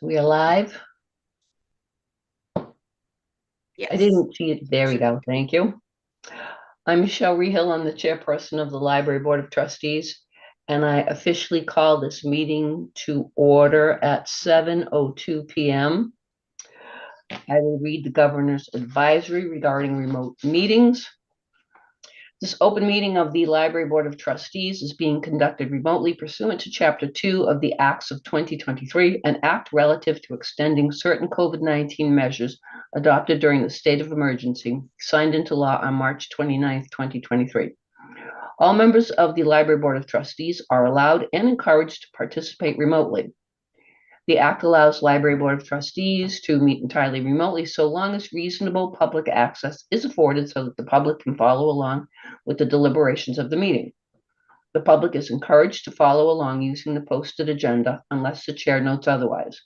We are live. Yes. I didn't see it. There we go. Thank you. I'm Michelle Rehill. I'm the chairperson of the Library Board of Trustees, and I officially call this meeting to order at 7:02 p.m. I will read the governor's advisory regarding remote meetings. This open meeting of the Library Board of Trustees is being conducted remotely pursuant to Chapter 2 of the Acts of 2023, an act relative to extending certain COVID-19 measures adopted during the state of emergency, signed into law on March 29th, 2023. All members of the Library Board of Trustees are allowed and encouraged to participate remotely. The act allows Library Board of Trustees to meet entirely remotely so long as reasonable public access is afforded so that the public can follow along with the deliberations of the meeting. The public is encouraged to follow along using the posted agenda unless the chair notes otherwise.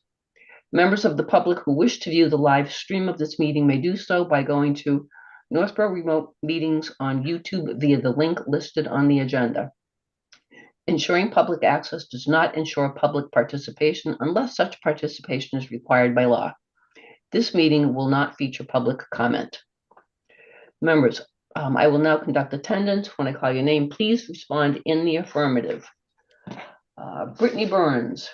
Members of the public who wish to view the live stream of this meeting may do so by going to Northborough Remote Meetings on YouTube via the link listed on the agenda. Ensuring public access does not ensure public participation unless such participation is required by law. This meeting will not feature public comment. Members, I will now conduct attendance. When I call your name, please respond in the affirmative. Brittany Burns.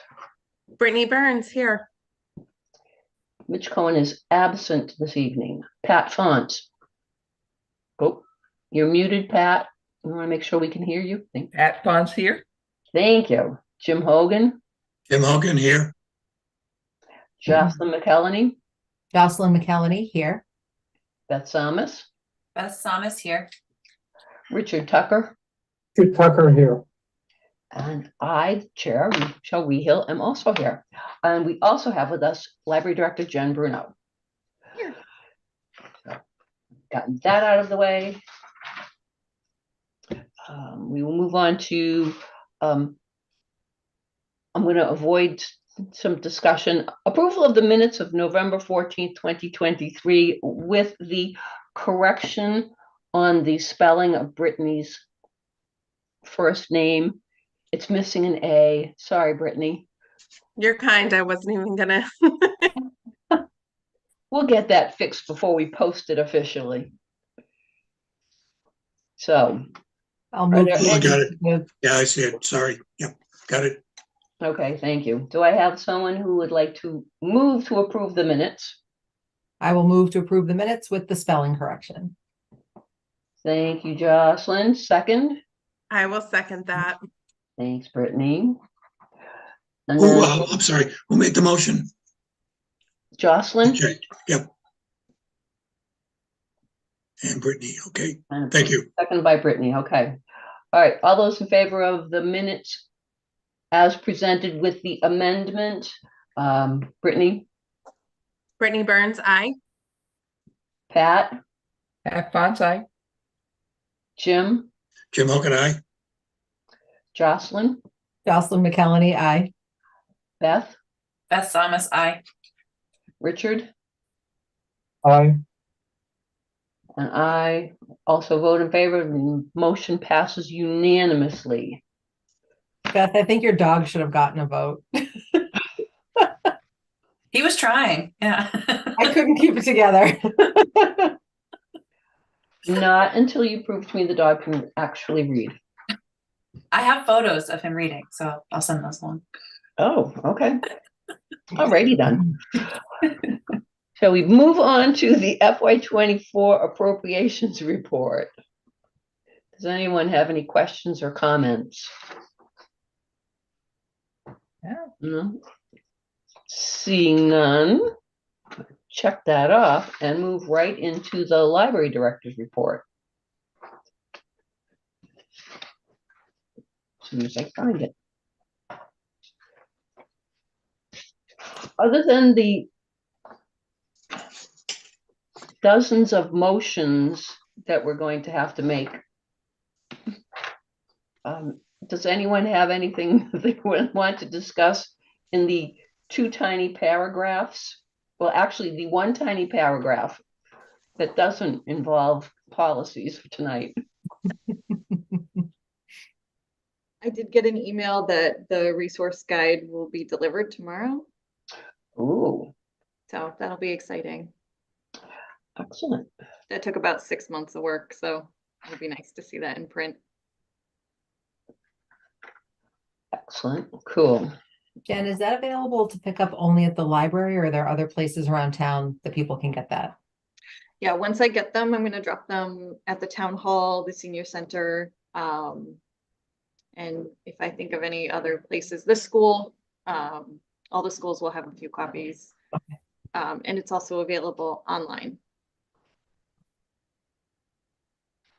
Brittany Burns here. Mitch Cohen is absent this evening. Pat Fonts. Oh, you're muted, Pat. We want to make sure we can hear you. Pat Fonts here. Thank you. Jim Hogan. Jim Hogan here. Jocelyn McElhenney. Jocelyn McElhenney here. Beth Samus. Beth Samus here. Richard Tucker. Richard Tucker here. And I, Chair Michelle Rehill, am also here. And we also have with us Library Director Jen Bruno. Here. So, gotten that out of the way. We will move on to, I'm going to avoid some discussion. Approval of the minutes of November 14th, 2023, with the correction on the spelling of Brittany's first name. It's missing an A. Sorry, Brittany. You're kind. I wasn't even gonna. We'll get that fixed before we post it officially. So. I'll move. there I got it. Yeah, I see it. Sorry. Yep, got it. Okay, thank you. Do I have someone who would like to move to approve the minutes? I will move to approve the minutes with the spelling correction. Thank you, Jocelyn. Second. I will second that. Thanks, Brittany. And Oh, then I'm sorry. Who made the motion? Jocelyn. Okay, yep. And Brittany, okay. And Thank you. second by Brittany. Okay. All right. All those in favor of the minutes as presented with the amendment? Brittany, Brittany Burns, aye. Pat, Pat Fonts, aye. Jim, Jim Hogan, aye. Jocelyn, Jocelyn McElhenney, aye. Beth, Beth Samus, aye. Richard, Aye. and I also vote in favor. The motion passes unanimously. Beth, I think your dog should have gotten a vote. He was trying. Yeah. I couldn't keep it together. Not until you prove to me the dog can actually read. I have photos of him reading, so I'll send those along. Oh, okay. Alrighty then. Shall we move on to the FY24 appropriations report? Does anyone have any questions or comments? Yeah. No? Seeing none, check that off and move right into the library director's report. As soon as I find it. Other than the dozens of motions that we're going to have to make, does anyone have anything they would want to discuss in the two tiny paragraphs? Well, actually, the one tiny paragraph that doesn't involve policies for tonight. I did get an email that the resource guide will be delivered tomorrow. Ooh, So that'll be exciting. excellent. That took about 6 months of work, so it'll be nice to see that in print. Excellent. Cool. Jen, is that available to pick up only at the library, or are there other places around town that people can get that? Yeah, once I get them, I'm gonna drop them at the town hall, the senior center. And if I think of any other places, the school, all the schools will have a few copies. And it's also available online.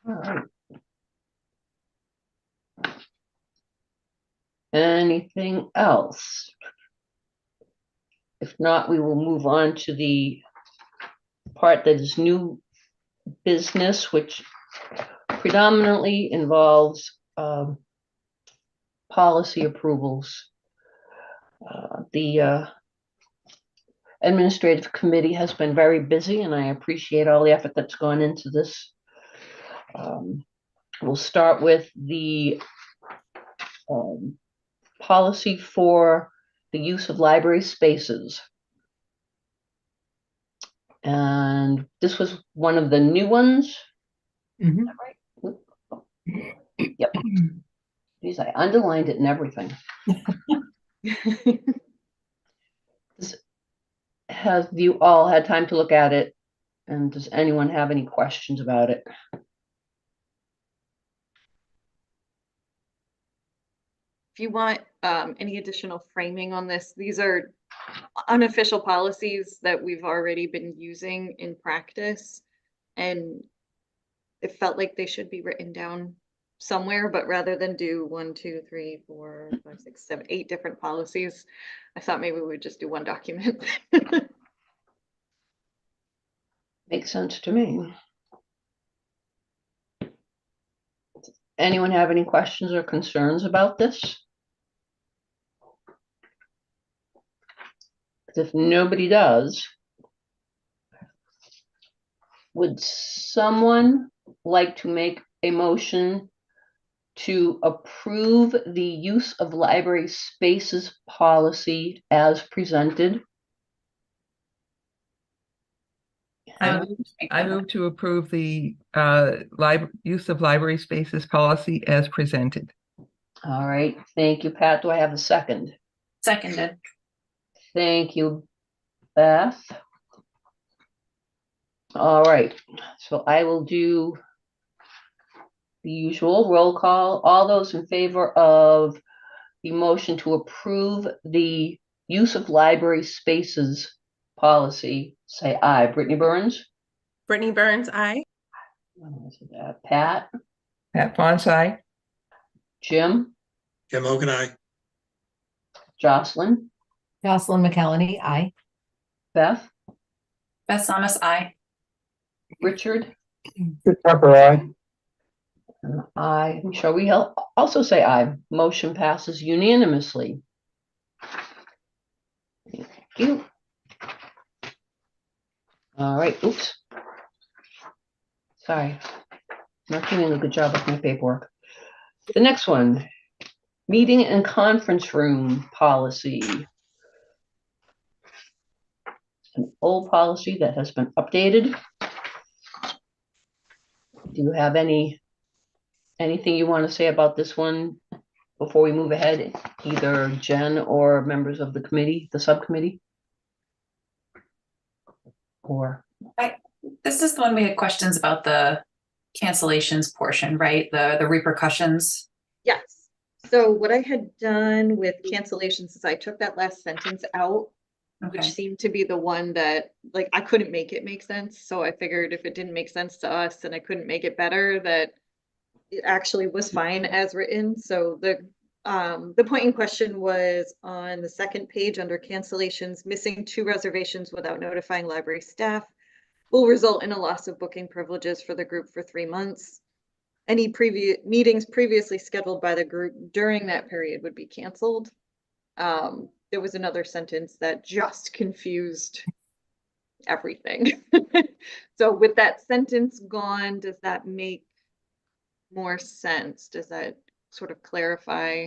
All right. Anything else? If not, we will move on to the part that is new business, which predominantly involves policy approvals. The administrative committee has been very busy, and I appreciate all the effort that's gone into this. We'll start with the policy for the use of library spaces. And this was one of the new ones. Mhm. Right? Yep. Geez, I underlined it and everything. Have you all had time to look at it? And does anyone have any questions about it? If you want any additional framing on this, these are unofficial policies that we've already been using in practice. And it felt like they should be written down somewhere, but rather than do 1, 2, 3, 4, 5, 6, 7, 8 different policies, I thought maybe we would just do one document. Makes sense to me. Anyone have any questions or concerns about this? If nobody does, would someone like to make a motion to approve the use of library spaces policy as presented? I move to approve the use of library spaces policy as presented. All right, thank you, Pat. Do I have a second? Seconded. Thank you, Beth. All right, so I will do the usual roll call. All those in favor of the motion to approve the use of library spaces policy, say aye. Brittany Burns? Brittany Burns, aye. Pat? Pat Fonce, aye. Jim? Jim Hogan, aye. Jocelyn? Jocelyn McElhenney, aye. Beth? Beth Thomas, aye. Richard? Richard Tucker, aye. And I, shall we also say aye? Motion passes unanimously. Thank you. All right, oops. Sorry, not doing a good job with my paperwork. The next one, meeting and conference room policy. An old policy that has been updated. Do you have anything you want to say about this one before we move ahead? Either Jen or members of the committee, the subcommittee? Or This is the one we had questions about the cancellations portion, right? The repercussions. Yes. So what I had done with cancellations is I took that last sentence out, which Okay. seemed to be the one that, like, I couldn't make it make sense. So I figured if it didn't make sense to us and I couldn't make it better, that it actually was fine as written. So the point in question was on the second page under cancellations, missing 2 reservations without notifying library staff will result in a loss of booking privileges for the group for 3 months. Any previous meetings previously scheduled by the group during that period would be canceled. There was another sentence that just confused everything. So with that sentence gone, does that make more sense? Does that sort of clarify?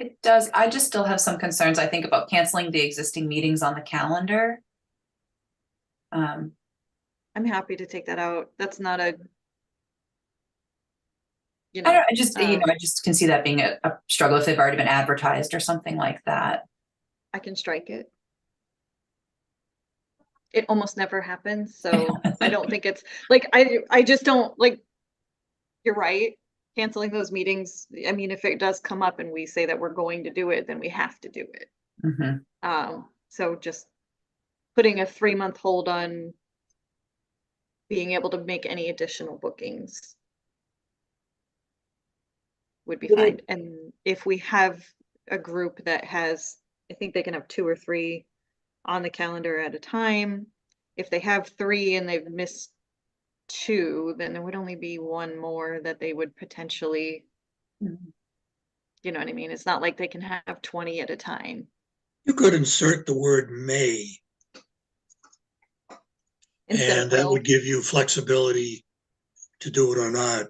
It does. I just still have some concerns, I think, about canceling the existing meetings on the calendar. I'm happy to take that out. That's not a, you I know, don't, I just, I just can see that being a struggle if they've already been advertised or something like that. I can strike it. It almost never happens, so I don't think it's like I just don't like. You're right. Canceling those meetings. I mean, if it does come up and we say that we're going to do it, then we have to do it. Mhm. So just putting a 3-month hold on being able to make any additional bookings would be Would fine. it- And if we have a group that has, I think they can have 2 or 3 on the calendar at a time. If they have 3 and they've missed 2, then there would only be 1 more that they would potentially, Mhm. you know what I mean? It's not like they can have 20 at a time. You could insert the word may, Instead of and that will. would give you flexibility to do it or not.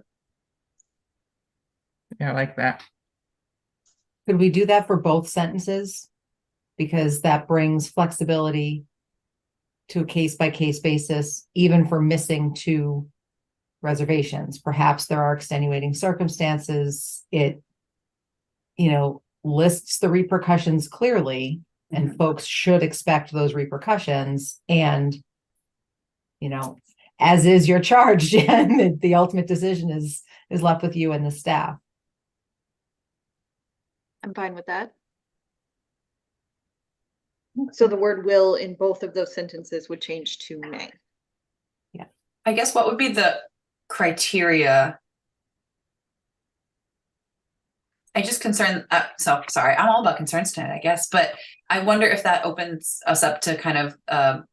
Yeah, I like that. Could we do that for both sentences? Because that brings flexibility to a case by case basis, even for missing 2 reservations. Perhaps there are extenuating circumstances. It, lists the repercussions clearly, and folks should expect those repercussions. And, as is your charge, Jen, the ultimate decision is left with you and the staff. I'm fine with that. So the word will in both of those sentences would change to may. I guess what would be the criteria? I just concern, so sorry, I'm all about concerns tonight, I guess, but I wonder if that opens us up to kind of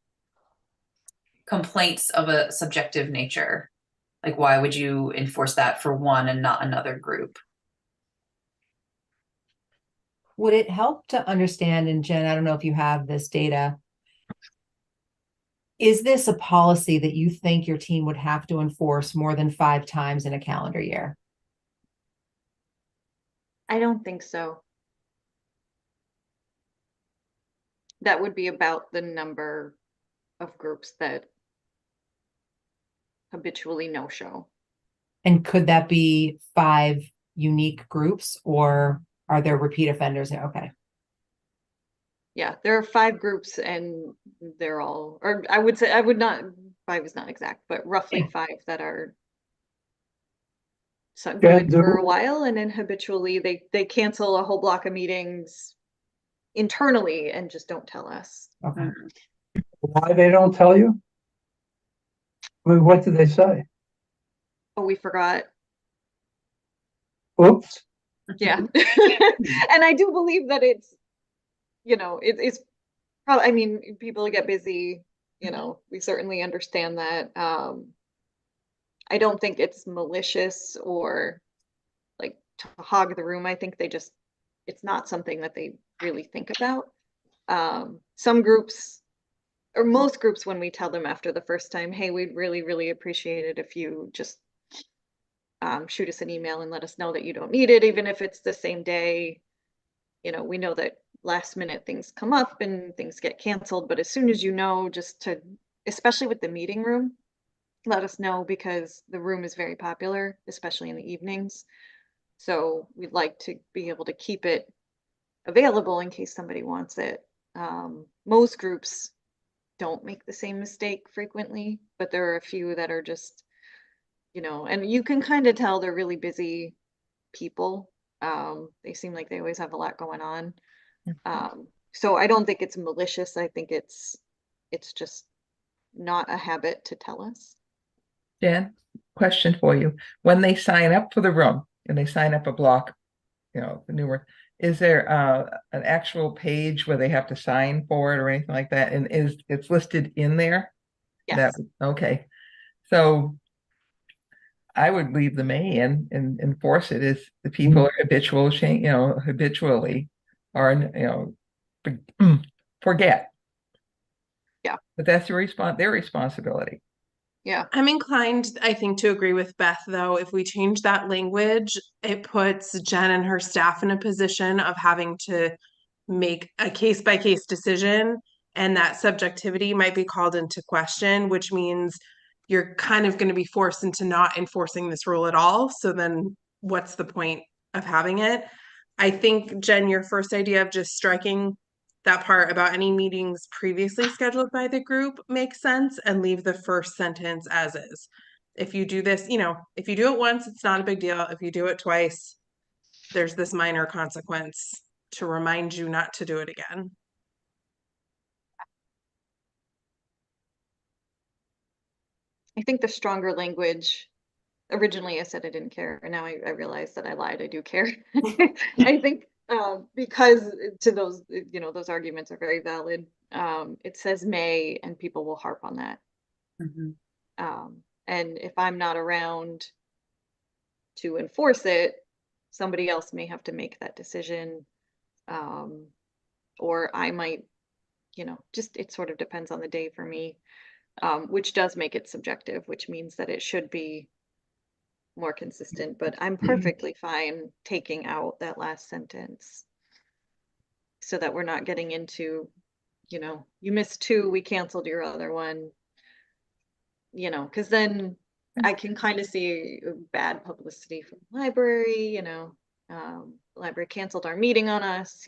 complaints of a subjective nature. Like, why would you enforce that for one and not another group? Would it help to understand, and Jen, I don't know if you have this data, is this a policy that you think your team would have to enforce more than 5 times in a calendar year? I don't think so. That would be about the number of groups that habitually no-show. And could that be 5 unique groups, or are there repeat offenders? Okay. Yeah, there are 5 groups and they're all, or I would say, I would not, 5 is not exact, but roughly 5 that are so Yeah, good for a while, and then habitually they cancel a whole block of meetings internally and just don't tell us. Okay. Why they don't tell you? I mean, what did they say? Oh, we forgot. Oops. Yeah. And I do believe that it's, it's probably, I mean, people get busy, we certainly understand that. I don't think it's malicious or like to hog the room. I think it's not something that they really think about. Some groups, or most groups, when we tell them after the first time, hey, we'd really, really appreciate it if you just shoot us an email and let us know that you don't need it, even if it's the same day. We know that last minute things come up and things get canceled, but as soon as just to, especially with the meeting room, let us know, because the room is very popular, especially in the evenings. So we'd like to be able to keep it available in case somebody wants it. Most groups don't make the same mistake frequently, but there are a few that are just, and you can kind of tell they're really busy people. They seem like they always have a lot going on. So I don't think it's malicious. I think it's just not a habit to tell us. Jen, question for you. When they sign up for the room and they sign up a block, the numerous, is there an actual page where they have to sign for it or anything like that? And it's listed in there? Yes. Okay. So I would leave the may in and enforce it if the people are habitually are, forget. Yeah. But that's their responsibility. Yeah, I'm inclined, I think, to agree with Beth, though. If we change that language, it puts Jen and her staff in a position of having to make a case by case decision, and that subjectivity might be called into question, which means you're kind of going to be forced into not enforcing this rule at all. So then what's the point of having it? I think, Jen, your first idea of just striking that part about any meetings previously scheduled by the group makes sense, and leave the first sentence as is. If you do this, if you do it once, it's not a big deal. If you do it twice, there's this minor consequence to remind you not to do it again. I think the stronger language, originally I said I didn't care, and now I realize that I lied, I do care. I think, because to those, those arguments are very valid. It says may, and people will harp on that. And if I'm not around to enforce it, somebody else may have to make that decision. Or I might, just, it sort of depends on the day for me, which does make it subjective, which means that it should be more consistent, but I'm perfectly fine taking out that last sentence so that we're not getting into, you missed 2, we canceled your other one, because then I can kind of see bad publicity from the library, library canceled our meeting on us,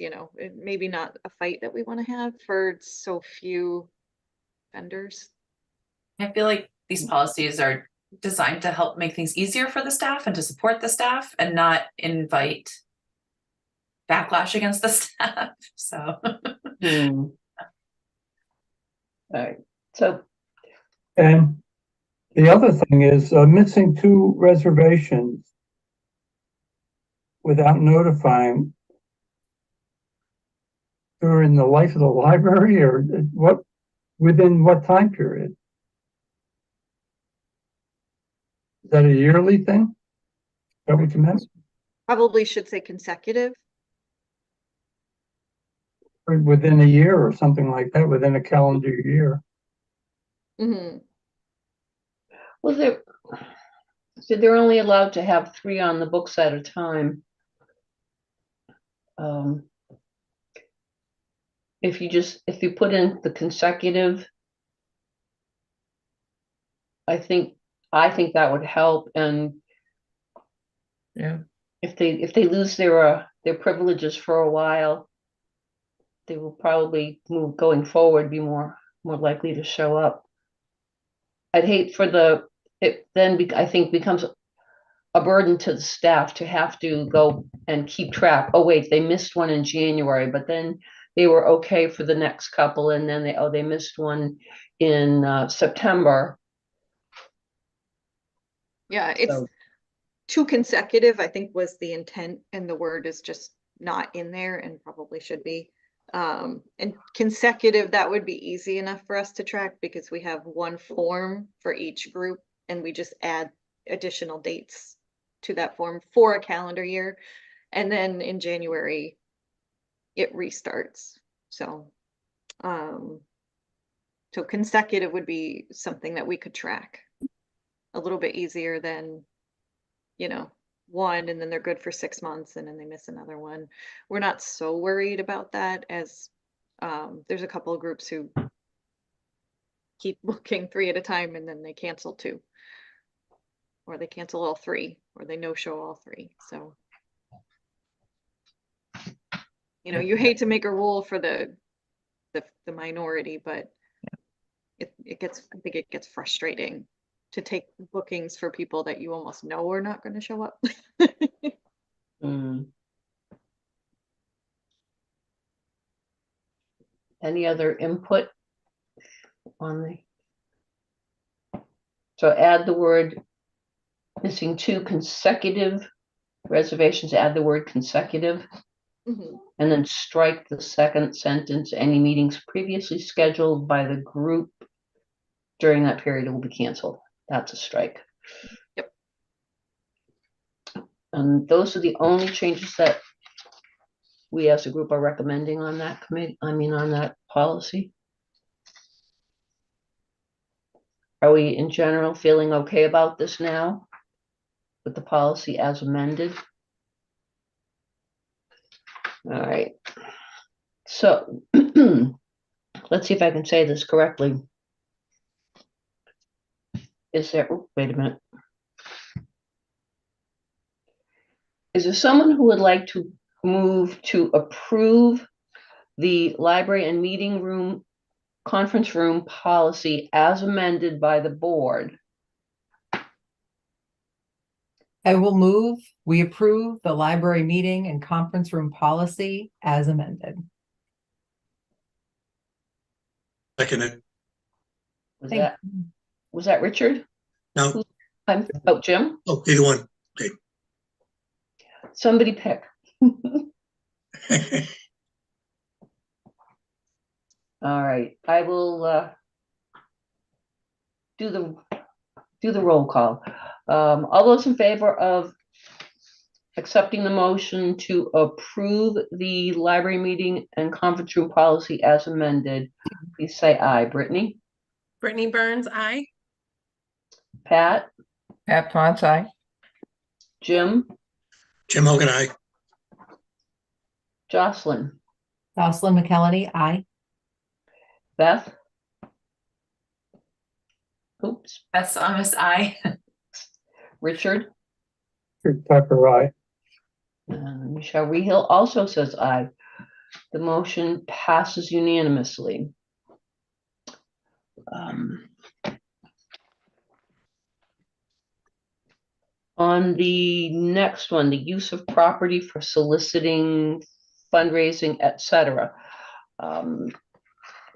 maybe not a fight that we want to have for so few vendors. I feel like these policies are designed to help make things easier for the staff and to support the staff and not invite backlash against the staff. So All right, so And the other thing is missing 2 reservations without notifying during the life of the library, or within what time period? Is that a yearly thing? Is that what you meant? Probably should say consecutive. Or within a year or something like that, within a calendar year? Mm-hmm. well, they're only allowed to have 3 on the books at a time. If you put in the consecutive, I think that would help. And Yeah. if they lose their privileges for a while, they will probably going forward be more likely to show up. I'd hate for it then I think becomes a burden to the staff to have to go and keep track. Oh wait, they missed one in January, but then they were okay for the next couple, and then they missed one in September. Yeah, it's So 2 consecutive, I think, was the intent, and the word is just not in there and probably should be. And consecutive, that would be easy enough for us to track because we have one form for each group and we just add additional dates to that form for a calendar year. And then in January, it restarts. So, so consecutive would be something that we could track a little bit easier than, one, and then they're good for 6 months and then they miss another one. We're not so worried about that, as there's a couple of groups who keep booking 3 at a time and then they cancel 2, or they cancel all 3, or they no show all 3. So, you hate to make a rule for the minority, but I think it gets frustrating to take bookings for people that you almost know are not going to show up. Any other input on so add the word missing 2 consecutive reservations, add the word consecutive, Mhm. and then strike the second sentence. Any meetings previously scheduled by the group during that period will be canceled. That's a strike. Yep. And those are the only changes that we as a group are recommending on that committee, on that policy. Are we in general feeling okay about this now? With the policy as amended? All right. So let's see if I can say this correctly. Is there, oh, wait a minute. Is there someone who would like to move to approve the library and meeting room, conference room policy as amended by the board? I will move, we approve the library meeting and conference room policy as amended. Second it. Thank- Was that Richard? No, Oh, Jim? oh, either one. Somebody pick. All right, I will do the roll call. All those in favor of accepting the motion to approve the library meeting and conference room policy as amended, please say aye. Brittany? Brittany Burns, aye. Pat? Pat Fonce, aye. Jim? Jim Hogan, aye. Jocelyn? Jocelyn McKellarty, aye. Beth? Oops. Beth Thomas, I. Richard? Richard Tucker, aye. Michelle Rehill also says aye. The motion passes unanimously. On the next one, the use of property for soliciting, fundraising, etc.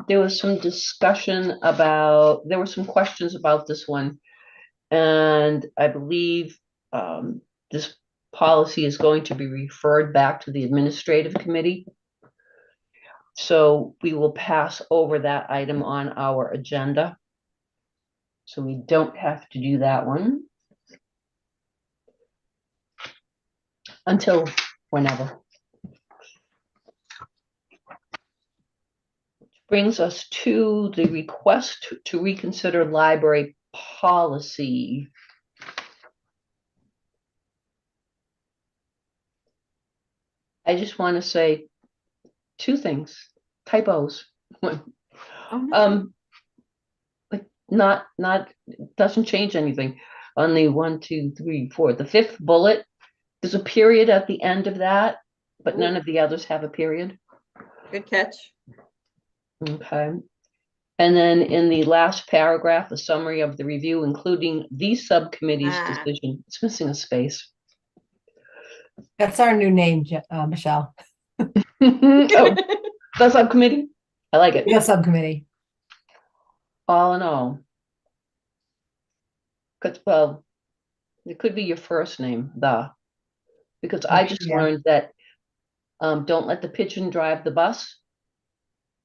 There was some discussion about, there were some questions about this one. And I believe this policy is going to be referred back to the administrative committee. So we will pass over that item on our agenda. So we don't have to do that one until whenever. Which brings us to the request to reconsider library policy. I just want to say two things, typos. But not doesn't change anything on the 1, 2, 3, 4. The fifth bullet, there's a period at the end of that, but none of the others have a period. Good catch. Okay. And then in the last paragraph, a summary of the review, including the subcommittee's decision. It's missing a space. That's our new name, Michelle. Oh, the subcommittee. I like it. The subcommittee. All in all. Well, it could be your first name, because I just Yeah. learned that don't let the pigeon drive the bus.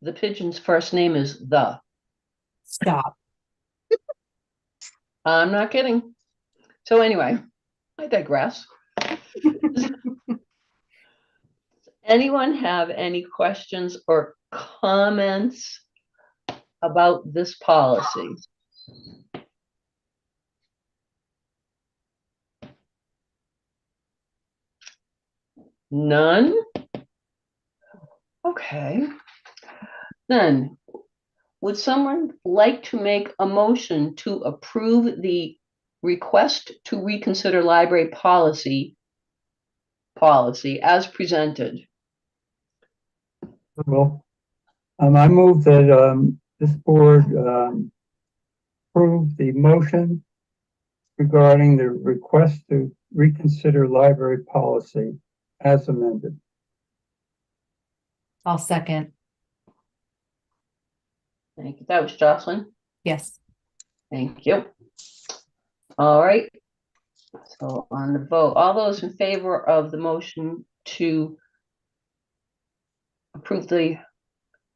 The pigeon's first name is the. Stop. I'm not kidding. So anyway, I digress. Anyone have any questions or comments about this policy? None? Okay. Then, would someone like to make a motion to approve the request to reconsider library policy as presented? Well, I move that this board approve the motion regarding the request to reconsider library policy as amended. I'll second. Thank you. That was Jocelyn. Yes. Thank you. All right. So on the vote, all those in favor of the motion to approve the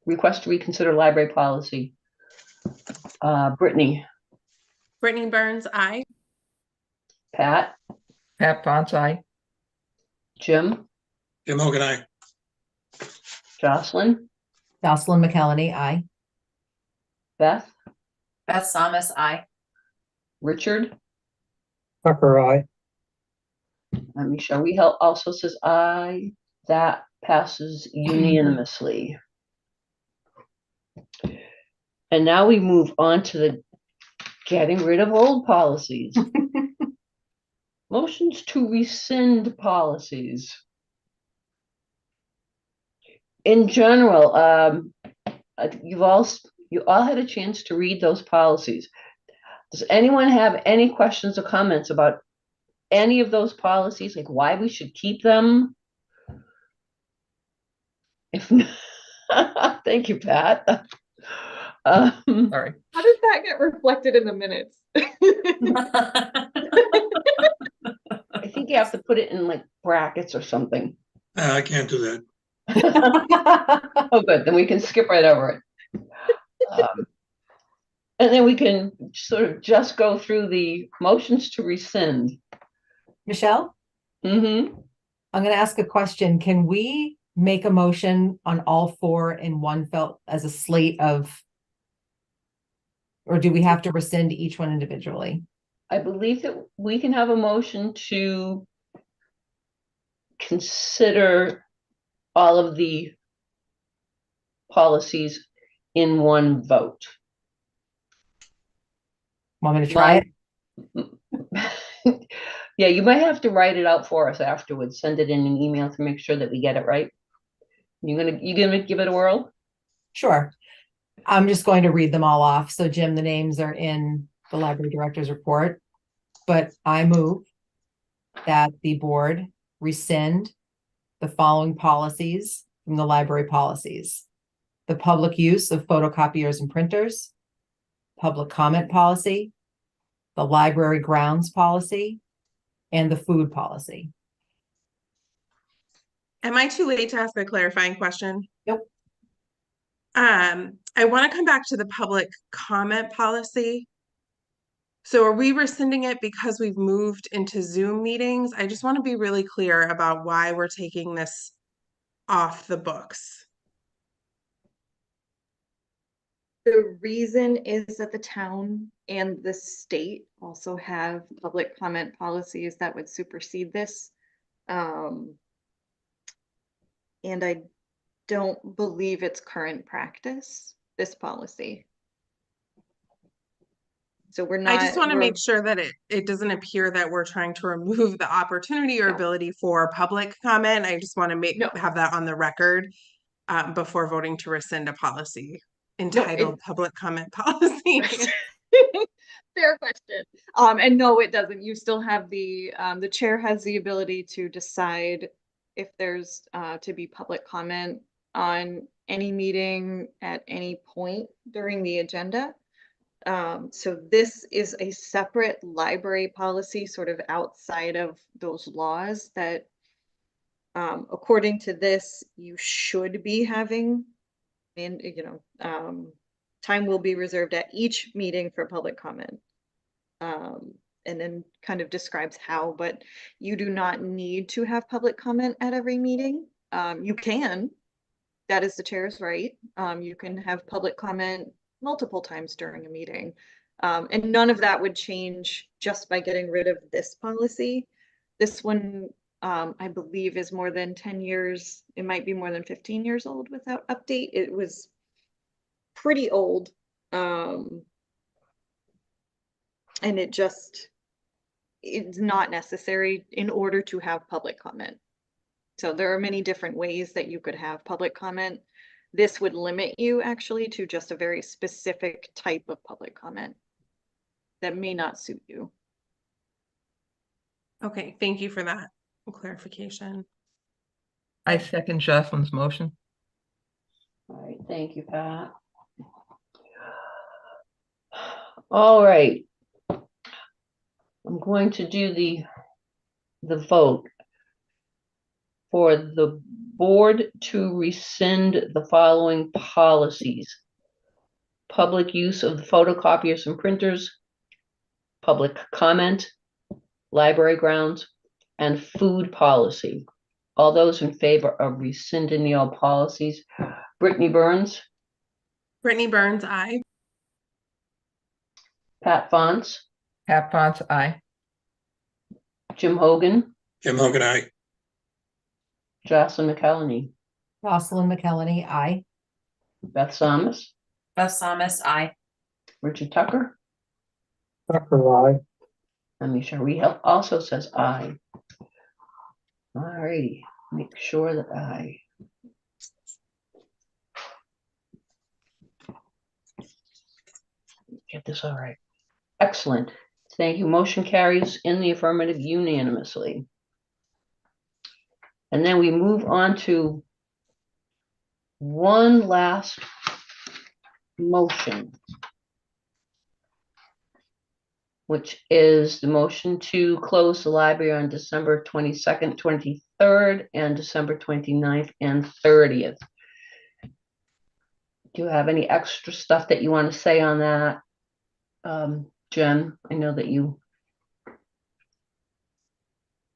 request to reconsider library policy. Brittany. Brittany Burns, aye. Pat. Pat Fonce, aye. Jim. Jim Hogan, aye. Jocelyn. Jocelyn McKellarty, aye. Beth. Beth Thomas, I. Richard, Tucker, I. Michelle Rehel also says aye. That passes unanimously. And now we move on to the getting rid of old policies. Motions to rescind policies. In general, you all had a chance to read those policies. Does anyone have any questions or comments about any of those policies, like why we should keep them? If not, thank you, Pat. Sorry. How does that get reflected in the minutes? I think you have to put it in like brackets or something. I can't do that. Oh, good. Then we can skip right over it. And then we can sort of just go through the motions to rescind. Michelle, Mm-hmm. I'm gonna ask a question. Can we make a motion on all four in one felt as a slate of? Or do we have to rescind each one individually? I believe that we can have a motion to consider all of the policies in one vote. Want me to try it? Yeah, you might have to write it out for us afterwards. Send it in an email to make sure that we get it right. You gonna give it a whirl? Sure. I'm just going to read them all off. So Jim, the names are in the library director's report. But I move that the board rescind the following policies from the library policies. The public use of photocopiers and printers, public comment policy, the library grounds policy, and the food policy. Am I too late to ask a clarifying question? Nope. I want to come back to the public comment policy. So are we rescinding it because we've moved into Zoom meetings? I just want to be really clear about why we're taking this off the books. The reason is that the town and the state also have public comment policies that would supersede this. And I don't believe it's current practice, this policy. So we're not. I just want to make sure that it doesn't appear that we're trying to remove the opportunity or ability for public comment. I just want to have that on the record before voting to rescind a policy entitled public comment policy. Fair question. And no, it doesn't. You still have the chair has the ability to decide if there's to be public comment on any meeting at any point during the agenda. So this is a separate library policy sort of outside of those laws that according to this, you should be having, and time will be reserved at each meeting for public comment. And then kind of describes how, but you do not need to have public comment at every meeting. You can, that is the chair's right. You can have public comment multiple times during a meeting. And none of that would change just by getting rid of this policy. This one, I believe, is more than 10 years. It might be more than 15 years old without update. It was pretty old. And it's not necessary in order to have public comment. So there are many different ways that you could have public comment. This would limit you actually to just a very specific type of public comment that may not suit you. Okay, thank you for that clarification. I second Jocelyn's motion. All right, thank you, Pat. All right. I'm going to do the vote for the board to rescind the following policies. Public use of the photocopiers and printers, public comment, library grounds, and food policy. All those in favor of rescinding the old policies. Brittany Burns. Brittany Burns, aye. Pat Fonts. Pat Fonts, aye. Jim Hogan, Jim Hogan, aye. Jocelyn McCallany, Jocelyn McKelney, I. Beth Thomas, Beth Thomas, I. Richard Tucker, Tucker, I. and Michelle Rehel also says aye. All righty, make sure that I get this all right. Excellent. Thank you. Motion carries in the affirmative unanimously. And then we move on to one last motion, which is the motion to close the library on December 22nd, 23rd, and December 29th and 30th. Do you have any extra stuff that you want to say on that? Jen, I know that you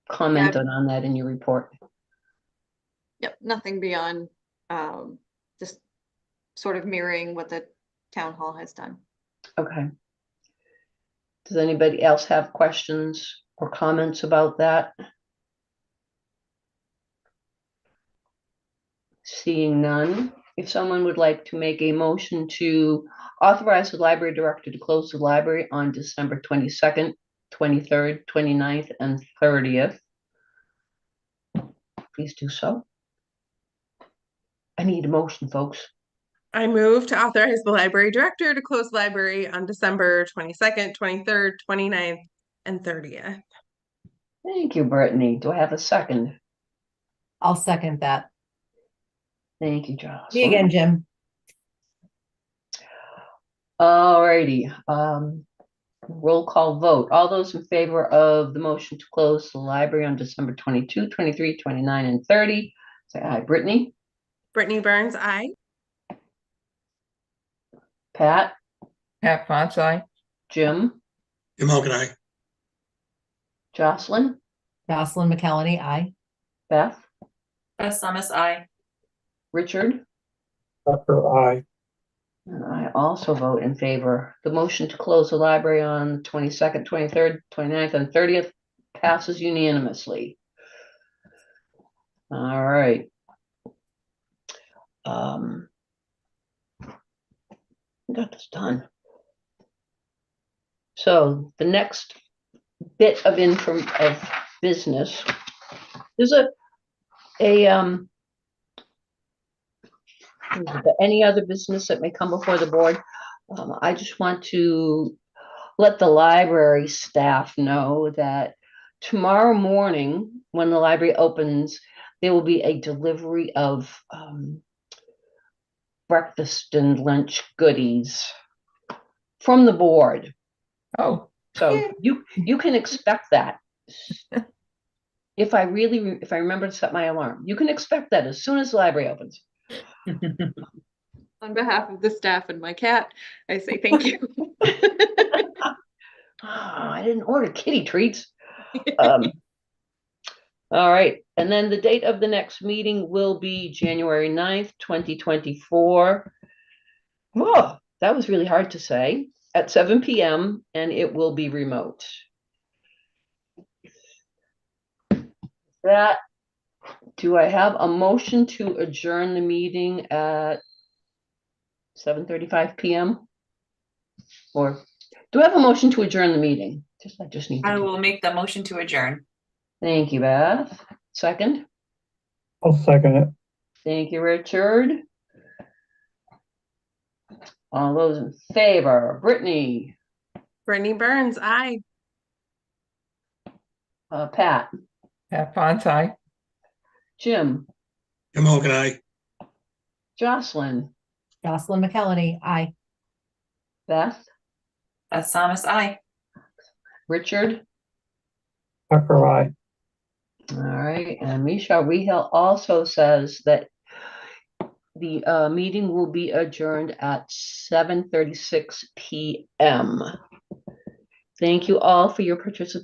commented on that in your report. Yep, nothing beyond, just sort of mirroring what the town hall has done. Okay. Does anybody else have questions or comments about that? Seeing none, if someone would like to make a motion to authorize the library director to close the library on December 22nd, 23rd, 29th, and 30th, please do so. I need a motion, folks. I move to authorize the library director to close the library on December 22nd, 23rd, 29th, and 30th. Thank you, Brittany. Do I have a second? I'll second that. Thank you, Jocelyn. Me again, Jim. Alrighty, roll call vote. All those in favor of the motion to close the library on December 22, 23, 29, and 30, say aye. Brittany, Brittany Burns, I. Pat, Pat Fonts, aye. Jim, Jim Hogan, aye. Jocelyn, Jocelyn McKelney, I. Beth, Beth Thomas, I. Richard, Tucker, I. and I also vote in favor. The motion to close the library on the 22nd, 23rd, 29th, and 30th passes unanimously. All right. Got this done. So the next bit of business, there's any other business that may come before the board. I just want to let the library staff know that tomorrow morning, when the library opens, there will be a delivery of breakfast and lunch goodies from the board. Oh, So you can expect that. If I remember to set my alarm, you can expect that as soon as the library opens. On behalf of the staff and my cat, I say thank you. I didn't order kitty treats. All right, and then the date of the next meeting will be January 9th, 2024. Whoa, that was really hard to say. At 7 p.m. and it will be remote. That, do I have a motion to adjourn the meeting at 7:35 p.m.? Or do I have a motion to adjourn the meeting? I just need to. I will make the motion to adjourn. Thank you, Beth. Second. I'll second it. Thank you, Richard. All those in favor, Brittany, Brittany Burns, I. Pat, Pat Fonts, aye. Jim, Jim Hogan, aye. Jocelyn, Jocelyn McKelney, I. Beth, Beth Thomas, I. Richard. Tucker, I. All right, and Michelle Rehel also says that the meeting will be adjourned at 7:36 p.m. Thank you all for your participation.